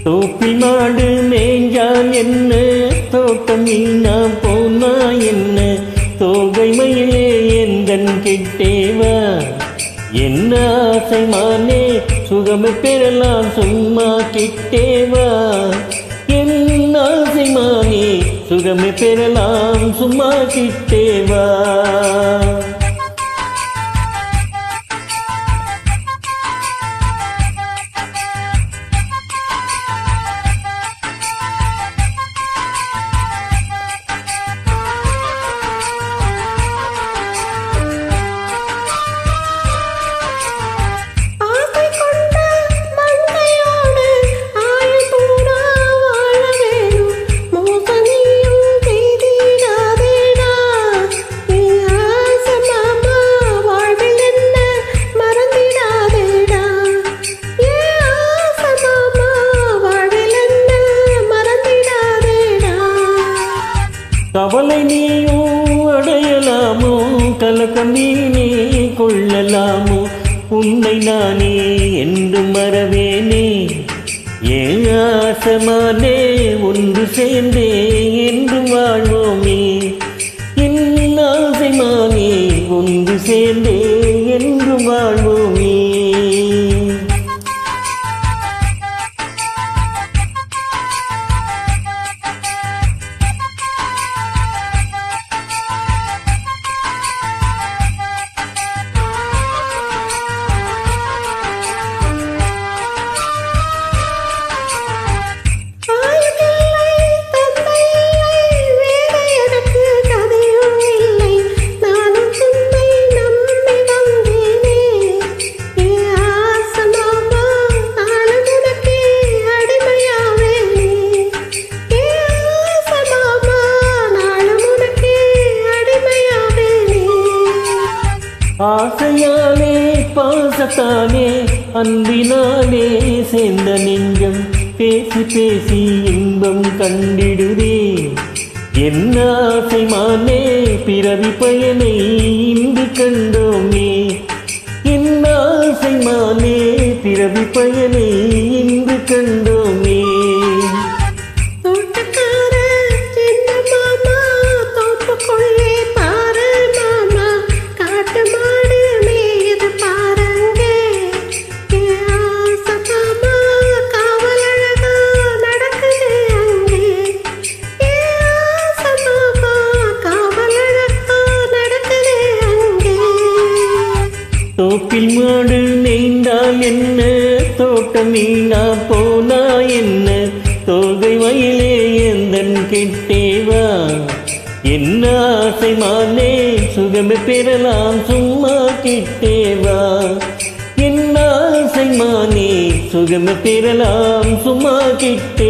தோப்பில் மாடு மேய்ஞ்சால் என்ன, தோட்டம் வீணா போனா என்ன, தோகை மயிலே எந்தன் கிட்டேவா. என்ன ஆசை மானே சுகமை பெறலாம் சும்மா கிட்டேவா. என்ன ஆசை மானே சுகமை பெறலாம் சும்மா கிட்டேவா. கவலை நீயும் அடையலாமோ, கலக்கம் நீனே கொள்ளலாமோ, உன்னை நானே என்று மறவேனே. ஏன் ஆசமானே ஒன்று சேர்ந்தே என்று வாழ்வோமே. என் ஆசைமானே ஒன்று சேர்ந்தே என்று வாழ்வோமே. ஆசையாலே பாசத்தாலே அன்பினாலே சேர்ந்த நெஞ்சம் பேசி பேசி இன்பம் கண்டிடுதே. என்ன ஆசைமானே பிறவி பயனை இன்று கண்டோமே. என்ன ஆசைமானே பிறவி பயனை இன்று கண்டோமே. தோப்பில் மாடு மேய்ந்தால் என்ன, தோட்டம் வீணா போனா என்ன, தோகை மயிலே எந்தன் கிட்டேவா. என்ன ஆசைமானே சுகமை பெறலாம் சும்மா கிட்டேவா. என்ன ஆசைமானே சுகமை பெறலாம் சும்மா கிட்டே